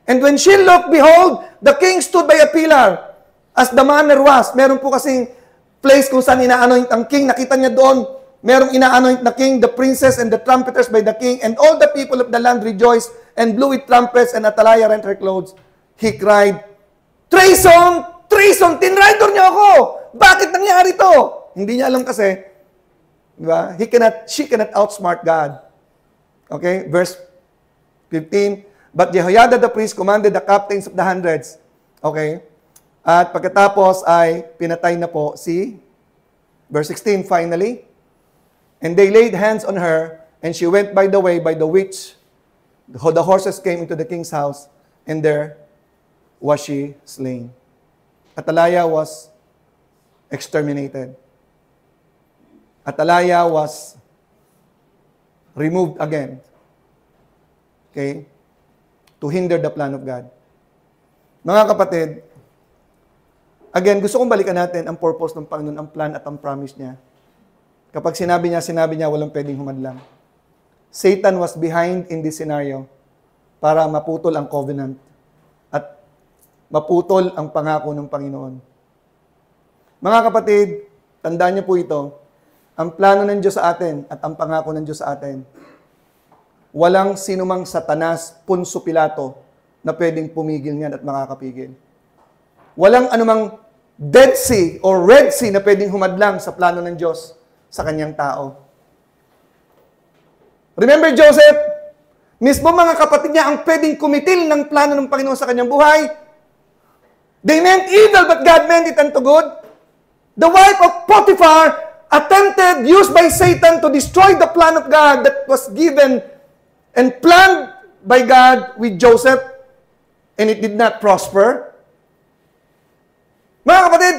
and when she looked, behold, the king stood by a pillar, as the manner was. Meron po kasing place kung saan ina-anoint ang king. Nakita niya doon, merong ina-anoint na king, the princess and the trumpeters by the king, and all the people of the land rejoiced and blew with trumpets, and Atalaya rent her clothes. He cried, treason! Treason! Tinraidor niyo ako! Bakit nangyari to? Hindi niya alam kasi, di ba? She cannot outsmart God. Okay? Verse 15, but Jehoiada the priest commanded the captains of the hundreds. Okay? At pagkatapos ay pinatay na po verse 16, finally, and they laid hands on her, and she went by the way by the which the horses came into the king's house, and there was she slain. Atalaya was exterminated. Atalaya was removed again. Okay? To hinder the plan of God. Mga kapatid, again, gusto kong balikan natin ang purpose ng Panginoon, ang plan at ang promise niya. Kapag sinabi niya, walang pwedeng humadlang. Satan was behind in this scenario para maputol ang covenant at maputol ang pangako ng Panginoon. Mga kapatid, tandaan niyo po ito, ang plano ng Diyos sa atin at ang pangako ng Diyos sa atin, walang sinumang Satanas, Punso Pilato, na pwedeng pumigil niyan at makakapigil. Walang anumang Dead Sea or Red Sea na pwedeng humadlang sa plano ng Diyos sa kanyang tao. Remember Joseph? Mismo mga kapatid niya ang pwedeng kumitil ng plano ng Panginoon sa kanyang buhay. They meant evil, but God meant it unto good. The wife of Potiphar attempted, used by Satan to destroy the plan of God that was given and planned by God with Joseph, and it did not prosper. Mga kapatid,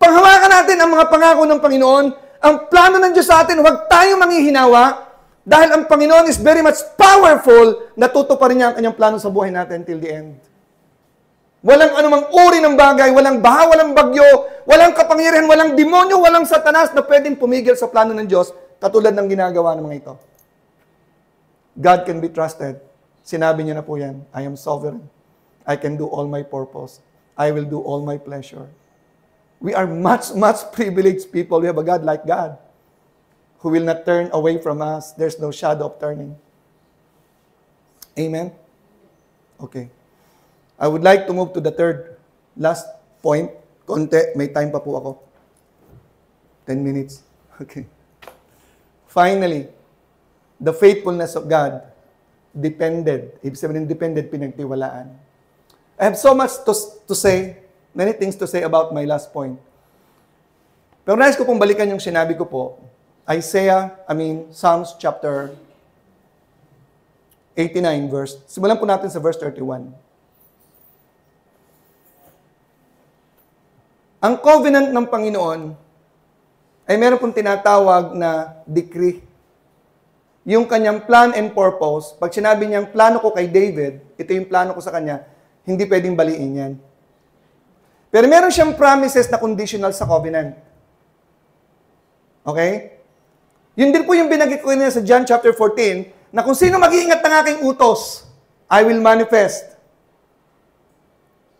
panghawakan natin ang mga pangako ng Panginoon. Ang plano ng Diyos sa atin, huwag tayong manghihinawa dahil ang Panginoon is very much powerful na tutuparin niya ang kanyang plano sa buhay natin till the end. Walang anumang uri ng bagay, walang baha, walang bagyo, walang kapangyarihan, walang demonyo, walang Satanas na pwedeng pumigil sa plano ng Diyos katulad ng ginagawa ng mga ito. God can be trusted. Sinabi niya na po yan, I am sovereign. I can do all my purpose. I will do all my pleasure. We are much privileged people. We have a God like God who will not turn away from us. There's no shadow of turning. Amen? Okay. I would like to move to the last point. Konti, may time pa po ako. 10 minutes. Okay. Finally, the faithfulness of God depended. Ibig sabihin, depended, pinagtiwalaan. I have so much to say, many things to say about my last point. Pero nais ko pong balikan yung sinabi ko po, Psalms chapter 89, simulan po natin sa verse 31. Ang covenant ng Panginoon ay meron pong tinatawag na decree. Yung kanyang plan and purpose, pag sinabi niyang plano ko kay David, ito yung plano ko sa kanya, hindi pwedeng baliin yan. Pero meron siyang promises na conditional sa covenant. Okay? Yun din po yung binanggit ko niya sa John chapter 14, na kung sino mag-iingat ng aking utos, I will manifest.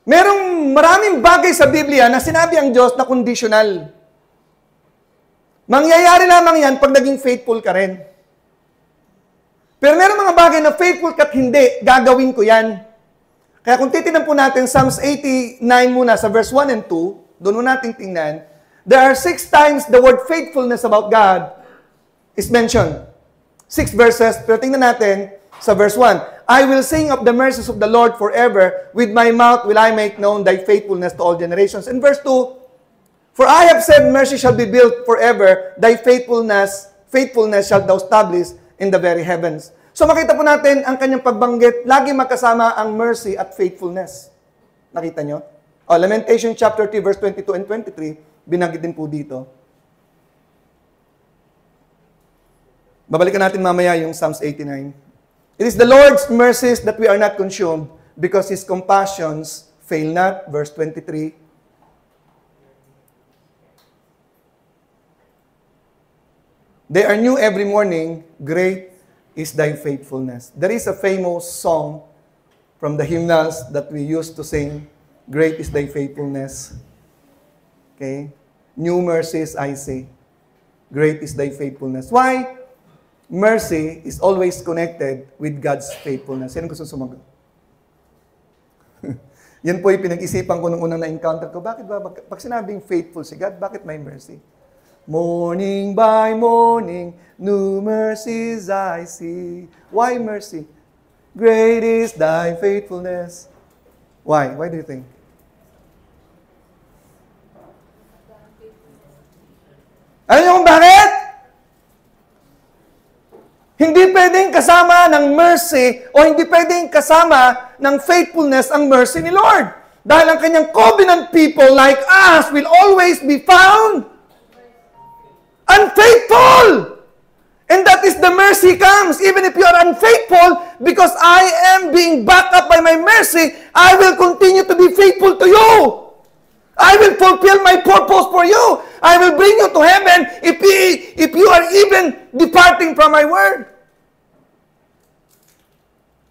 Merong maraming bagay sa Biblia na sinabi ang Diyos na conditional. Mangyayari lamang yan pag naging faithful ka rin. Pero meron mga bagay na faithful ka't hindi, gagawin ko yan. Kaya kung titignan po natin, Psalms 89 muna sa verse 1 and 2, doon mo natin tingnan, there are 6 times the word faithfulness about God is mentioned. 6 verses, pero tingnan natin sa verse 1. I will sing of the mercies of the Lord forever. With my mouth will I make known thy faithfulness to all generations. In verse 2, for I have said mercy shall be built forever, thy faithfulness shalt thou establish in the very heavens. So makita po natin ang kanyang pagbanggit, lagi magkasama ang mercy at faithfulness. Nakita nyo? Lamentation chapter 3 verse 22 and 23, binanggit din po dito. Babalikan natin mamaya yung Psalms 89. It is the Lord's mercies that we are not consumed because His compassions fail not. Verse 23. They are new every morning. Great is thy faithfulness. There is a famous song from the hymnals that we used to sing. Great is thy faithfulness. Okay? New mercies I see. Great is thy faithfulness. Why? Mercy is always connected with God's faithfulness. Yan ang gusto sumagot. Yan po yung pinag-isipan ko nung unang na-encounter ko. Bakit ba? Pag sinabing faithful si God, bakit may mercy? Morning by morning, new mercies I see. Why mercy? Great is thy faithfulness. Why? Why do you think? Alam niyo kung bakit? Hindi pwedeng kasama ng mercy o hindi pwedeng kasama ng faithfulness ang mercy ni Lord. Dahil ang kanyang covenant people like us will always be found unfaithful. And that is the mercy comes. Even if you are unfaithful, because I am being backed up by my mercy, I will continue to be faithful to you. I will fulfill my purpose for you. I will bring you to heaven if you are even departing from my word.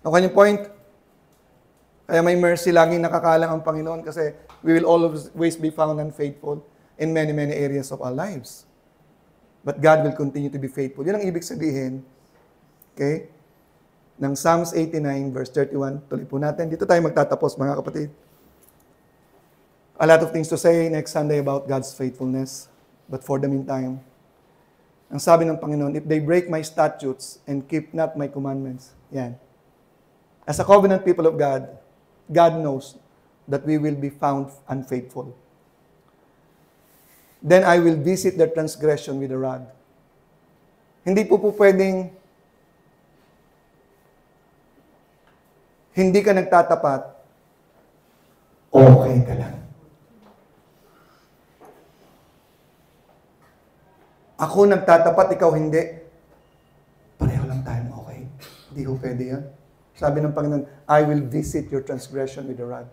Okay yung point? Kaya may mercy, laging nakakalang ang Panginoon kasi we will always be found unfaithful in many, many areas of our lives. But God will continue to be faithful. Yun ang ibig sabihin, okay, ng Psalms 89 verse 31. Tuloy po natin. Dito tayo magtatapos, mga kapatid. A lot of things to say next Sunday about God's faithfulness. But for the meantime, ang sabi ng Panginoon, if they break my statutes and keep not my commandments, yan. As a covenant people of God, God knows that we will be found unfaithful. Then I will visit their transgression with a rod. Hindi po pwedeng hindi ka nagtatapat, okay ka lang. Ako nagtatapat, ikaw hindi. Pareho lang tayong okay. Hindi ko pwede yan. Sabi ng Panginoon, I will visit your transgression with a rod.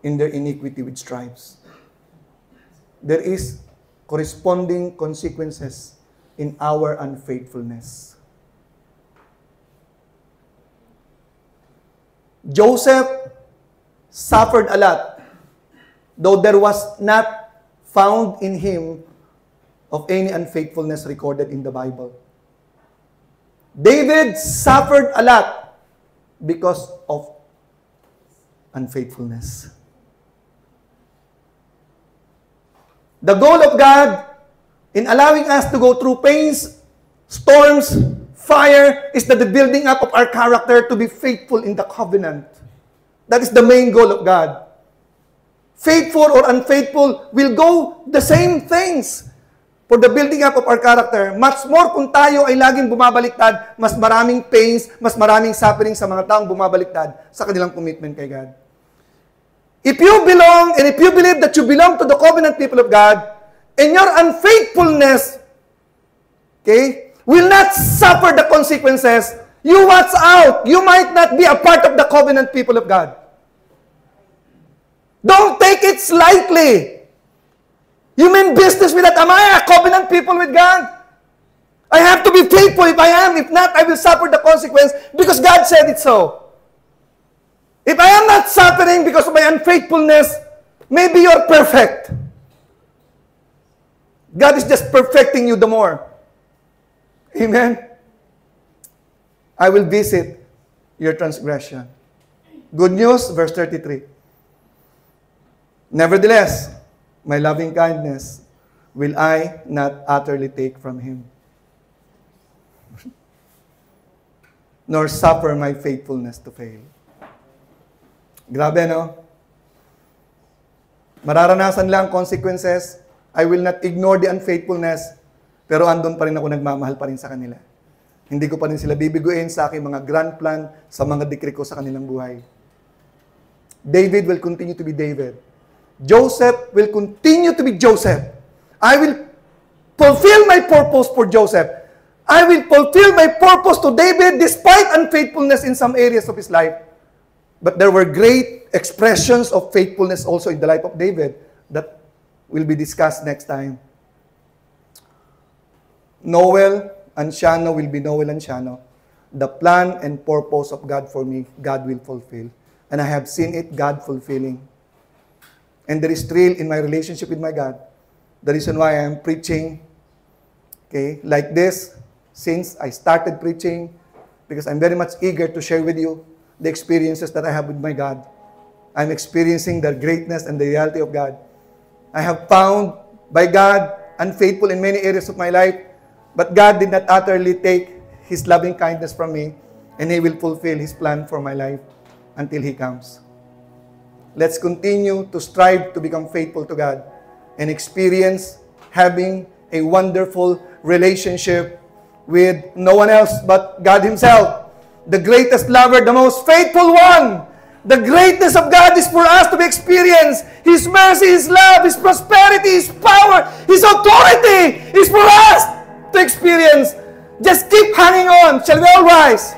In their iniquity with stripes. There is corresponding consequences in our unfaithfulness. Joseph suffered a lot, though there was not found in him of any unfaithfulness recorded in the Bible. David suffered a lot because of unfaithfulness. The goal of God in allowing us to go through pains, storms, fire is that the building up of our character to be faithful in the covenant. That is the main goal of God. Faithful or unfaithful will go the same things for the building up of our character. Much more kung tayo ay laging bumabaliktad, mas maraming pains, mas maraming suffering sa mga taong bumabaliktad sa kanilang commitment kay God. If you belong and if you believe that you belong to the covenant people of God, and your unfaithfulness, okay, will not suffer the consequences, you watch out. You might not be a part of the covenant people of God. Don't take it slightly. You mean business with that? Am I a covenant people with God? I have to be faithful if I am. If not, I will suffer the consequence because God said it so. If I am not suffering because of my unfaithfulness, maybe you're perfect. God is just perfecting you the more. Amen? I will visit your transgression. Good news, verse 33. Nevertheless, my loving kindness will I not utterly take from him, nor suffer my faithfulness to fail. Grabe, no? Mararanasan lang consequences. I will not ignore the unfaithfulness, pero andun pa rin ako, nagmamahal pa rin sa kanila. Hindi ko pa rin sila bibiguin sa aking mga grand plan, sa mga decree ko sa kanilang buhay. David will continue to be David. Joseph will continue to be Joseph. I will fulfill my purpose for Joseph. I will fulfill my purpose to David despite unfaithfulness in some areas of his life. But there were great expressions of faithfulness also in the life of David that will be discussed next time. Noel Anciano will be Noel Anciano. The plan and purpose of God for me, God will fulfill. And I have seen it, God fulfilling. And there is thrill in my relationship with my God. The reason why I am preaching, okay, like this, since I started preaching, because I'm very much eager to share with you the experiences that I have with my God. I'm experiencing the greatness and the reality of God. I have found by God unfaithful in many areas of my life, but God did not utterly take His loving kindness from me, and He will fulfill His plan for my life until He comes. Let's continue to strive to become faithful to God and experience having a wonderful relationship with no one else but God Himself, the greatest lover, the most faithful one. The greatness of God is for us to be experienced. His mercy, His love, His prosperity, His power, His authority is for us to experience. Just keep hanging on. Shall we all rise?